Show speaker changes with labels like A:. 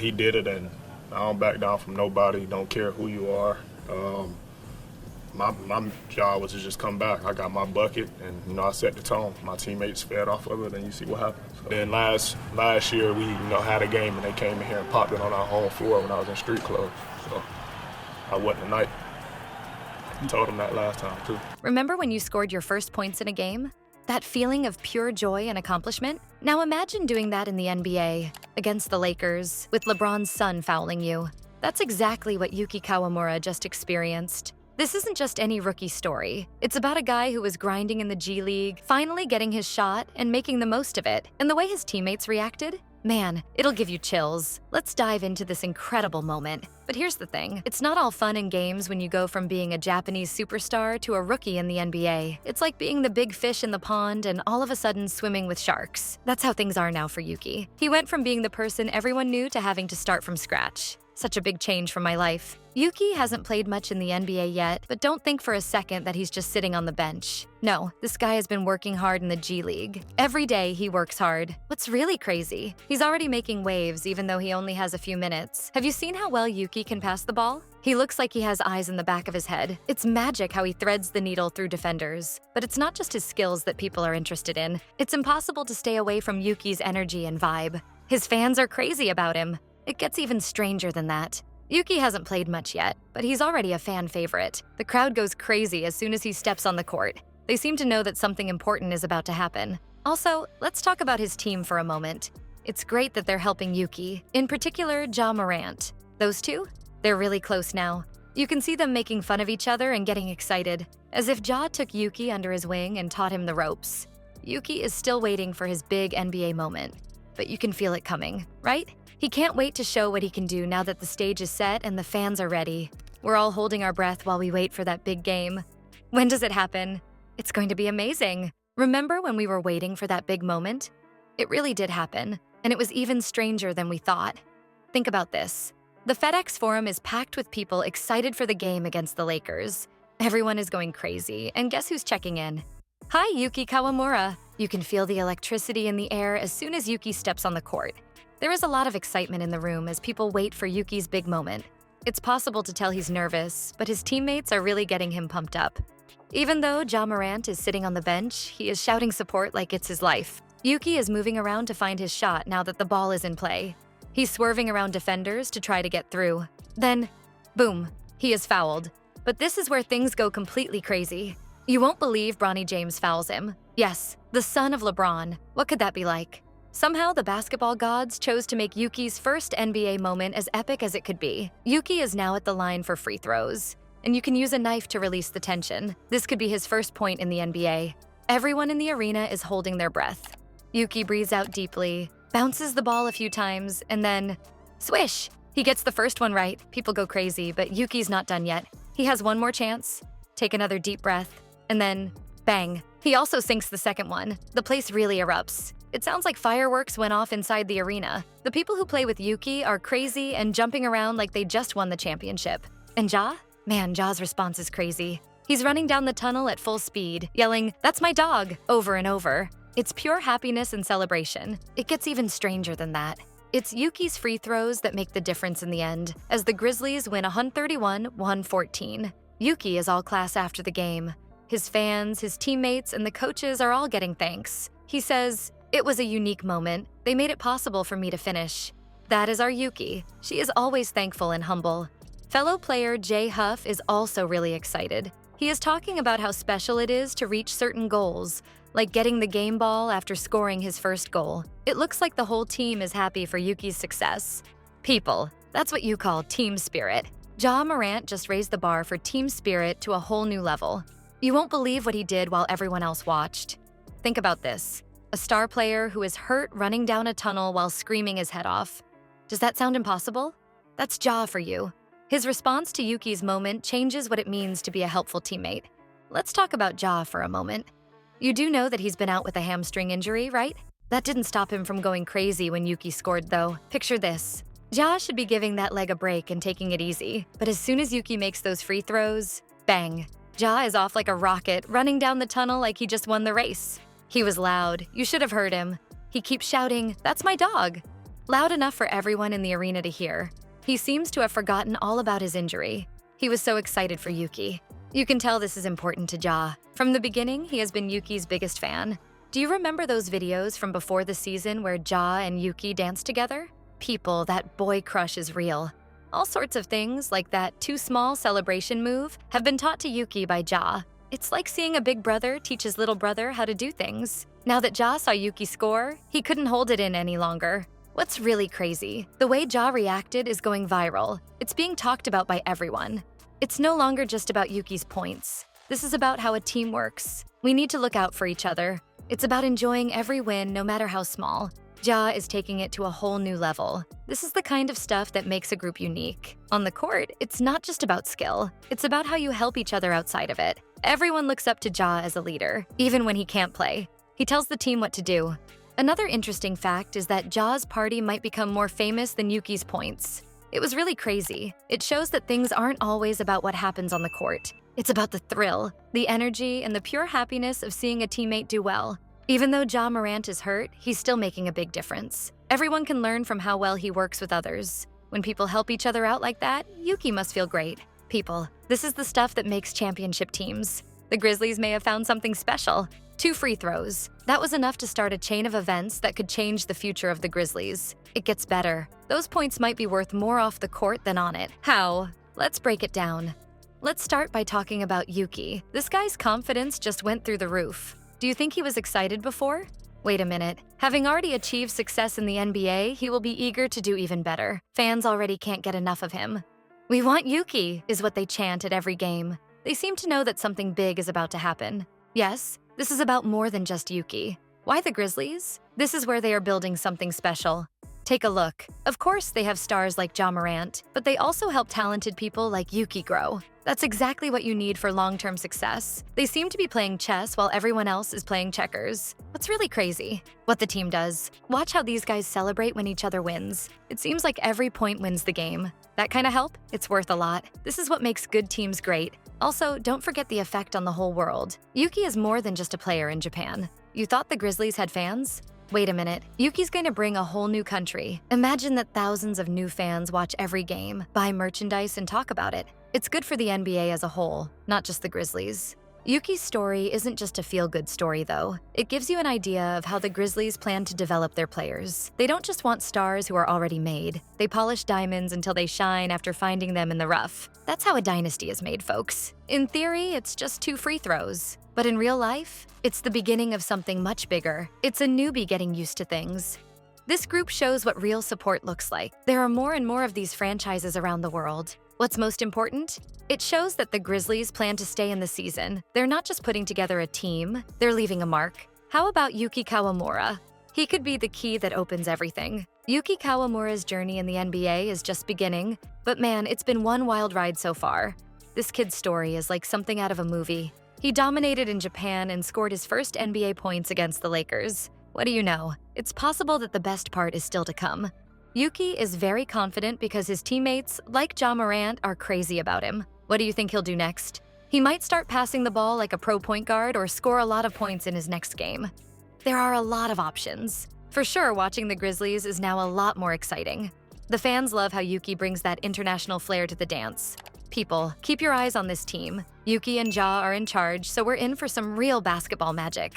A: he did it, and I don't back down from nobody. Don't care who you are. My job was to just come back. I got my bucket, and I set the tone. My teammates fed off of it, and you see what happened. So then last year we had a game, and they came in here and popped it on our home floor when I was in street clothes. So I wasn't the night. I told them that last time too.
B: Remember when you scored your first points in a game? That feeling of pure joy and accomplishment? Now imagine doing that in the NBA, against the Lakers, with LeBron's son fouling you. That's exactly what Yuki Kawamura just experienced. This isn't just any rookie story. It's about a guy who was grinding in the G League, finally getting his shot and making the most of it. And the way his teammates reacted? Man, it'll give you chills. Let's dive into this incredible moment. But here's the thing. It's not all fun and games when you go from being a Japanese superstar to a rookie in the NBA. It's like being the big fish in the pond and all of a sudden swimming with sharks. That's how things are now for Yuki. He went from being the person everyone knew to having to start from scratch. Such a big change from my life. Yuki hasn't played much in the NBA yet, but don't think for a second that he's just sitting on the bench. No, this guy has been working hard in the G League. Every day he works hard. What's really crazy? He's already making waves even though he only has a few minutes. Have you seen how well Yuki can pass the ball? He looks like he has eyes in the back of his head. It's magic how he threads the needle through defenders. But it's not just his skills that people are interested in. It's impossible to stay away from Yuki's energy and vibe. His fans are crazy about him. It gets even stranger than that. Yuki hasn't played much yet, but he's already a fan favorite. The crowd goes crazy as soon as he steps on the court. They seem to know that something important is about to happen. Also, let's talk about his team for a moment. It's great that they're helping Yuki, in particular Morant. Those two? They're really close now. You can see them making fun of each other and getting excited, as if Ja took Yuki under his wing and taught him the ropes. Yuki is still waiting for his big NBA moment, but you can feel it coming, right? He can't wait to show what he can do now that the stage is set and the fans are ready. We're all holding our breath while we wait for that big game. When does it happen? It's going to be amazing. Remember when we were waiting for that big moment? It really did happen, and it was even stranger than we thought. Think about this. The FedEx Forum is packed with people excited for the game against the Lakers. Everyone is going crazy, and guess who's checking in? Hi, Yuki Kawamura. You can feel the electricity in the air as soon as Yuki steps on the court. There is a lot of excitement in the room as people wait for Yuki's big moment. It's possible to tell he's nervous, but his teammates are really getting him pumped up. Even though Morant is sitting on the bench, he is shouting support like it's his life. Yuki is moving around to find his shot now that the ball is in play. He's swerving around defenders to try to get through. Then, boom, he is fouled. But this is where things go completely crazy. You won't believe Bronny James fouls him. Yes, the son of LeBron. What could that be like? Somehow, the basketball gods chose to make Yuki's first NBA moment as epic as it could be. Yuki is now at the line for free throws, and you can use a knife to release the tension. This could be his first point in the NBA. Everyone in the arena is holding their breath. Yuki breathes out deeply, bounces the ball a few times, and then swish! He gets the first one right. People go crazy, but Yuki's not done yet. He has one more chance. Take another deep breath, and then bang. He also sinks the second one. The place really erupts. It sounds like fireworks went off inside the arena. The people who play with Yuki are crazy and jumping around like they just won the championship. And Ja? Man, Ja's response is crazy. He's running down the tunnel at full speed, yelling, "That's my dog," over and over. It's pure happiness and celebration. It gets even stranger than that. It's Yuki's free throws that make the difference in the end, as the Grizzlies win 131-114. Yuki is all class after the game. His fans, his teammates, and the coaches are all getting thanks. He says, "It was a unique moment. They made it possible for me to finish." That is our Yuki. She is always thankful and humble. Fellow player Jay Huff is also really excited. He is talking about how special it is to reach certain goals, like getting the game ball after scoring his first goal. It looks like the whole team is happy for Yuki's success. People, that's what you call team spirit. Morant just raised the bar for team spirit to a whole new level. You won't believe what he did while everyone else watched. Think about this. A star player who is hurt running down a tunnel while screaming his head off. Does that sound impossible? That's Ja for you. His response to Yuki's moment changes what it means to be a helpful teammate. Let's talk about Ja for a moment. You do know that he's been out with a hamstring injury, right? That didn't stop him from going crazy when Yuki scored, though. Picture this. Ja should be giving that leg a break and taking it easy, but as soon as Yuki makes those free throws, bang. Ja is off like a rocket, running down the tunnel like he just won the race. He was loud. You should have heard him. He keeps shouting, "That's my dog." loud enough for everyone in the arena to hear. He seems to have forgotten all about his injury. He was so excited for Yuki. You can tell this is important to Ja. From the beginning, he has been Yuki's biggest fan. Do you remember those videos from before the season where Ja and Yuki danced together? People, that boy crush is real. All sorts of things, like that too small celebration move, have been taught to Yuki by Ja. It's like seeing a big brother teach his little brother how to do things. Now that Ja saw Yuki score, he couldn't hold it in any longer. What's really crazy, the way Ja reacted is going viral. It's being talked about by everyone. It's no longer just about Yuki's points. This is about how a team works. We need to look out for each other. It's about enjoying every win, no matter how small. Ja is taking it to a whole new level. This is the kind of stuff that makes a group unique. On the court, it's not just about skill. It's about how you help each other outside of it. Everyone looks up to Ja as a leader, even when he can't play. He tells the team what to do. Another interesting fact is that Ja's party might become more famous than Yuki's points. It was really crazy. It shows that things aren't always about what happens on the court. It's about the thrill, the energy, and the pure happiness of seeing a teammate do well. Even though Ja Morant is hurt, he's still making a big difference. Everyone can learn from how well he works with others. When people help each other out like that, Yuki must feel great. People, this is the stuff that makes championship teams. The Grizzlies may have found something special. 2 free throws. That was enough to start a chain of events that could change the future of the Grizzlies. It gets better. Those points might be worth more off the court than on it. How? Let's break it down. Let's start by talking about Yuki. This guy's confidence just went through the roof. Do you think he was excited before? Wait a minute. Having already achieved success in the NBA, he will be eager to do even better. Fans already can't get enough of him. "We want Yuki," is what they chant at every game. They seem to know that something big is about to happen. Yes, this is about more than just Yuki. Why the Grizzlies? This is where they are building something special. Take a look. Of course, they have stars like Ja Morant, but they also help talented people like Yuki grow. That's exactly what you need for long-term success. They seem to be playing chess while everyone else is playing checkers. What's really crazy? What the team does. Watch how these guys celebrate when each other wins. It seems like every point wins the game. That kind of help? It's worth a lot. This is what makes good teams great. Also, don't forget the effect on the whole world. Yuki is more than just a player in Japan. You thought the Grizzlies had fans? Wait a minute, Yuki's going to bring a whole new country. Imagine that thousands of new fans watch every game, buy merchandise, and talk about it. It's good for the NBA as a whole, not just the Grizzlies. Yuki's story isn't just a feel-good story, though. It gives you an idea of how the Grizzlies plan to develop their players. They don't just want stars who are already made. They polish diamonds until they shine after finding them in the rough. That's how a dynasty is made, folks. In theory, it's just 2 free throws. But in real life, it's the beginning of something much bigger. It's a newbie getting used to things. This group shows what real support looks like. There are more and more of these franchises around the world. What's most important? It shows that the Grizzlies plan to stay in the season. They're not just putting together a team, they're leaving a mark. How about Yuki Kawamura? He could be the key that opens everything. Yuki Kawamura's journey in the NBA is just beginning, but man, it's been one wild ride so far. This kid's story is like something out of a movie. He dominated in Japan and scored his first NBA points against the Lakers. What do you know? It's possible that the best part is still to come. Yuki is very confident because his teammates, like Ja Morant, are crazy about him. What do you think he'll do next? He might start passing the ball like a pro point guard or score a lot of points in his next game. There are a lot of options. For sure, watching the Grizzlies is now a lot more exciting. The fans love how Yuki brings that international flair to the dance. People, keep your eyes on this team. Yuki and Ja are in charge, so we're in for some real basketball magic.